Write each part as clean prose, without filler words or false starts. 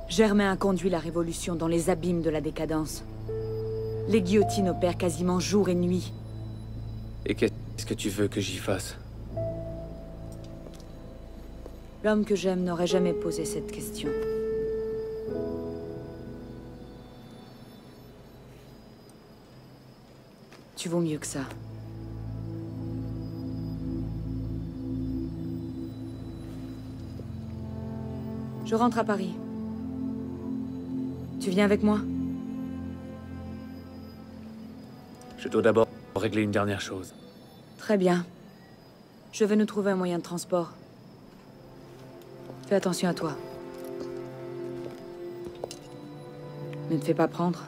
Germain a conduit la Révolution dans les abîmes de la décadence. Les guillotines opèrent quasiment jour et nuit. Et qu'est-ce que tu veux que j'y fasse? L'homme que j'aime n'aurait jamais posé cette question. Tu vaux mieux que ça. Je rentre à Paris. Tu viens avec moi? Je dois d'abord régler une dernière chose. Très bien. Je vais nous trouver un moyen de transport. Fais attention à toi. Ne te fais pas prendre.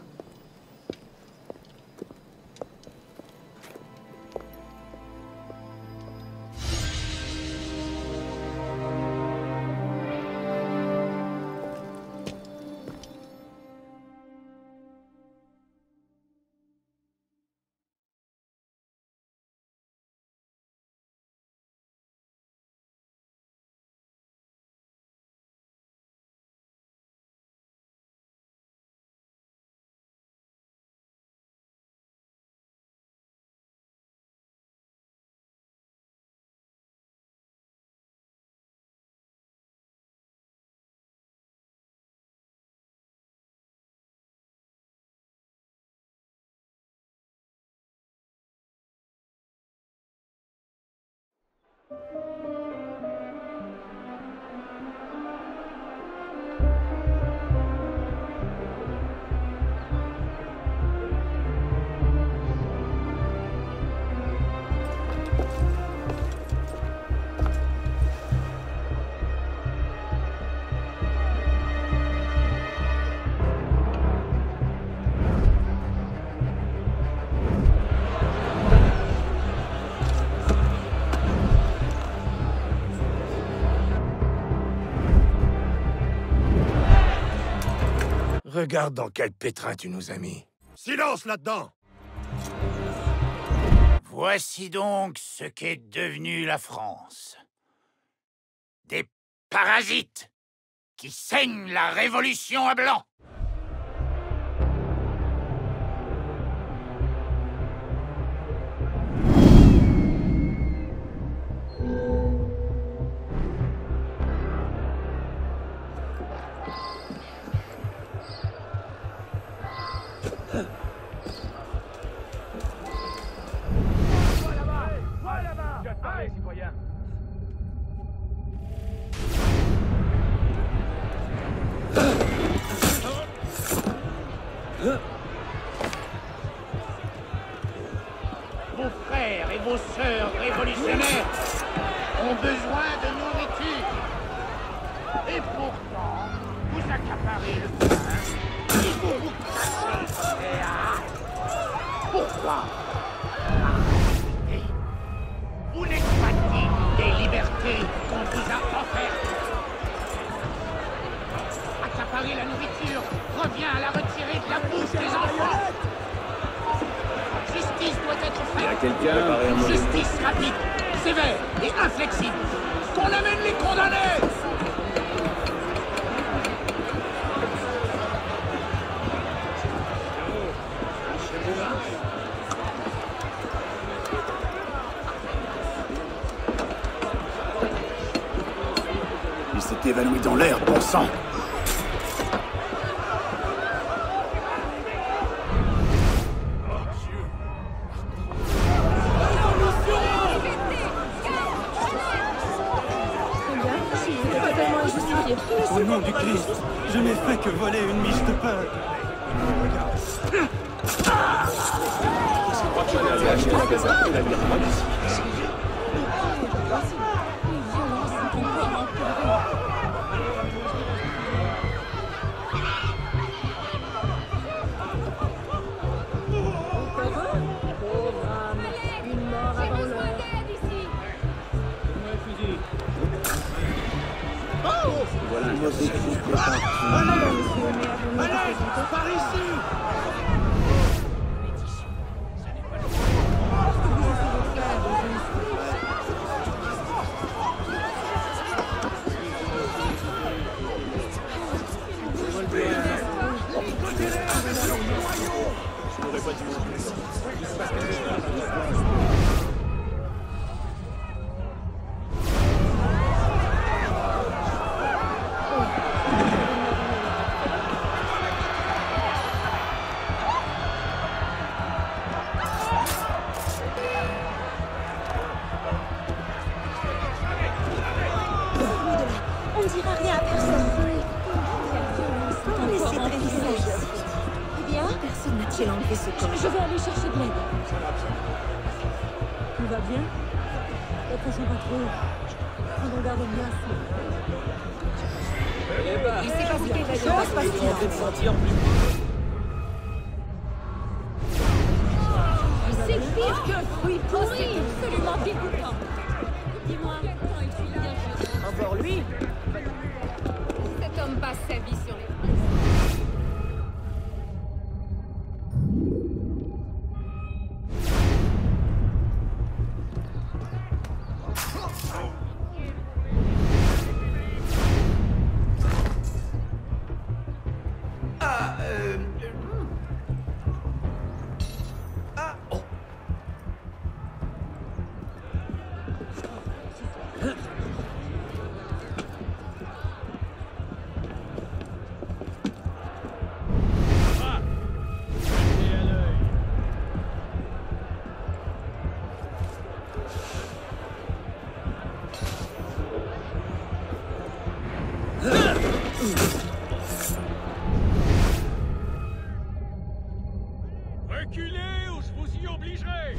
Regarde dans quel pétrin tu nous as mis. Silence là-dedans! Voici donc ce qu'est devenue la France. Des parasites qui saignent la révolution à blanc. Vos frères et vos sœurs révolutionnaires ont besoin de nourriture. Et pourtant, vous accaparez le pain et vous crachez les hâtes. Pourquoi? Et vous n'êtes pas digne des libertés qu'on vous a offertes. Accaparer la nourriture revient à la retirer de la bouche des enfants. Justice doit être faite. Une justice rapide, sévère et inflexible. Qu'on amène les condamnés. Il s'est évanoui dans l'air, bon sang! Au nom du Christ, je n'ai fait que voler une miche de pain. Par ici! On ne dira rien à personne. Laissez traîner. Eh bien, personne n'a-t-il enlevé ce corps? Je vais aller chercher de l'aide. Tout va bien? Attention pas trop. Prenons garde bien. Il s'est passé quelque chose, passe-t-il? C'est pire qu'un fruit pourri. C'est absolument dégoûtant. Dis-moi, à quel point es-tu bien joué? Encore lui? Cet homme passe sa vie sur les... Reculez ou je vous y obligerai!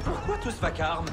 Pourquoi tout ce vacarme?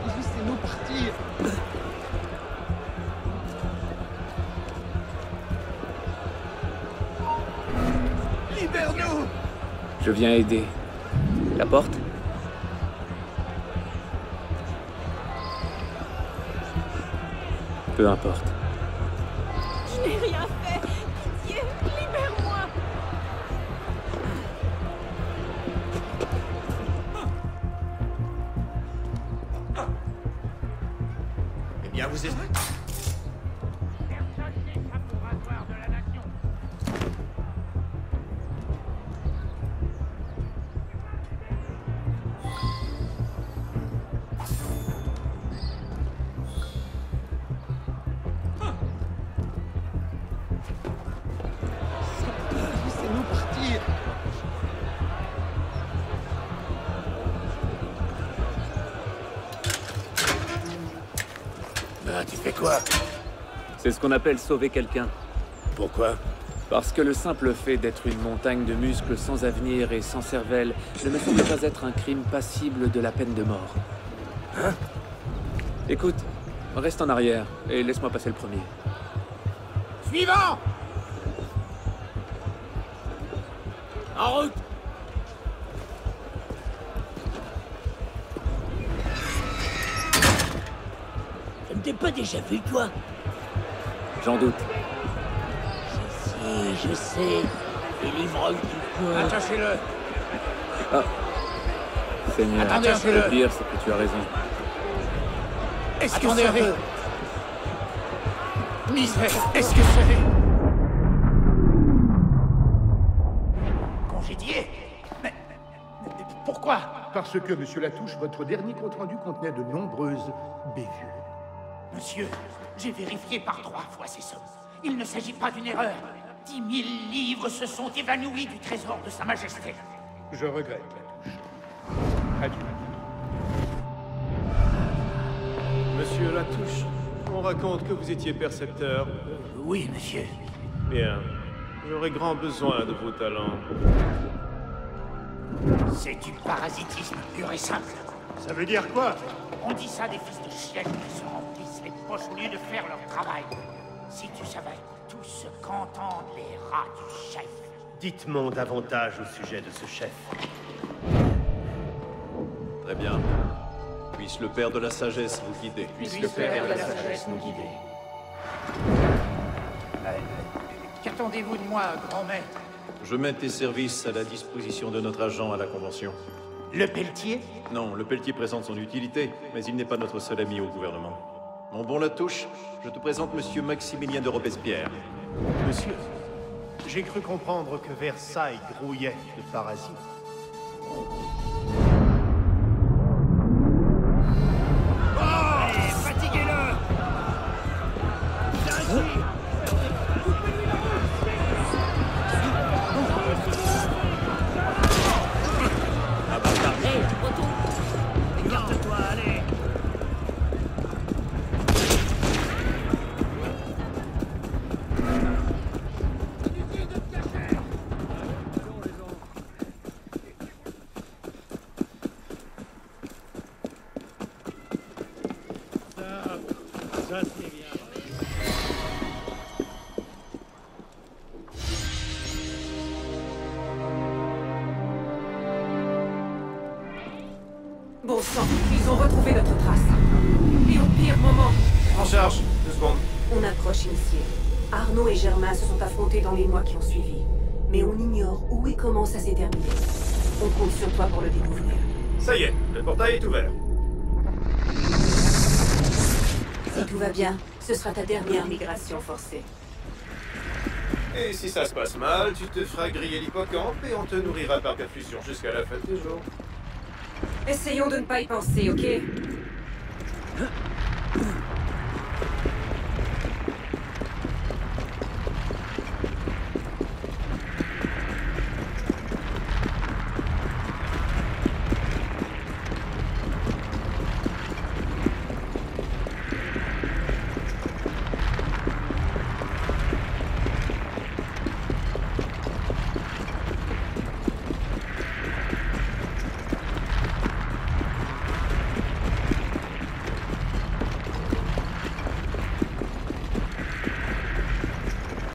Laissez-nous partir. Libère-nous. Je viens aider. La porte? Peu importe. Je n'ai rien fait. Pitié, libère-moi. Eh bien, vous êtes... Laissez-nous partir. Ah, tu fais quoi? C'est ce qu'on appelle sauver quelqu'un. Pourquoi? Parce que le simple fait d'être une montagne de muscles sans avenir et sans cervelle ne me semble pas être un crime passible de la peine de mort. Hein? Écoute, reste en arrière et laisse-moi passer le premier. Suivant! En route! Je ne t'ai pas déjà vu, toi? J'en doute. Si, je sais. Les livreuils du coin. Attachez-le! Seigneur, Attendez, le pire, c'est que tu as raison. Est-ce que Attendez un c'est... peu. Misère! Est-ce que c'est... Congédié? Mais pourquoi? Parce que, monsieur Latouche, votre dernier compte-rendu contenait de nombreuses bévues. Monsieur, j'ai vérifié par 3 fois ces sommes. Il ne s'agit pas d'une erreur. 10 000 livres se sont évanouis du trésor de Sa Majesté. Je regrette, Latouche. Adieu. Monsieur Latouche, on raconte que vous étiez percepteur. Oui, monsieur. Bien. J'aurais grand besoin de vos talents. C'est du parasitisme pur et simple. Ça veut dire quoi? On dit ça des fils de chienne qui se remplissent les poches au lieu de faire leur travail. Si tu savais tout ce qu'entendent les rats du chef. Dites-moi davantage au sujet de ce chef. Très bien. Puisse le père de la sagesse vous guider. Puisse le père de la sagesse nous guider. Qu'attendez-vous de moi, grand maître? Je mets tes services à la disposition de notre agent à la Convention. Le Pelletier? Non, le Pelletier présente son utilité, mais il n'est pas notre seul ami au gouvernement. Mon bon Latouche, je te présente Monsieur Maximilien de Robespierre. Monsieur, j'ai cru comprendre que Versailles grouillait de parasites. Fatiguez-le! Écarte-toi, allez. Ça c'est bien. Bon sang, ils ont retrouvé notre trace. Et au pire moment, En charge. 2 secondes. on approche Initié. Arnaud et Germain se sont affrontés dans les mois qui ont suivi. Mais on ignore où et comment ça s'est terminé. On compte sur toi pour le découvrir. Ça y est, le portail est ouvert. Si tout va bien, ce sera ta dernière migration forcée. Et si ça se passe mal, tu te feras griller l'hippocampe et on te nourrira par perfusion jusqu'à la fin de tes jours. Essayons de ne pas y penser, ok?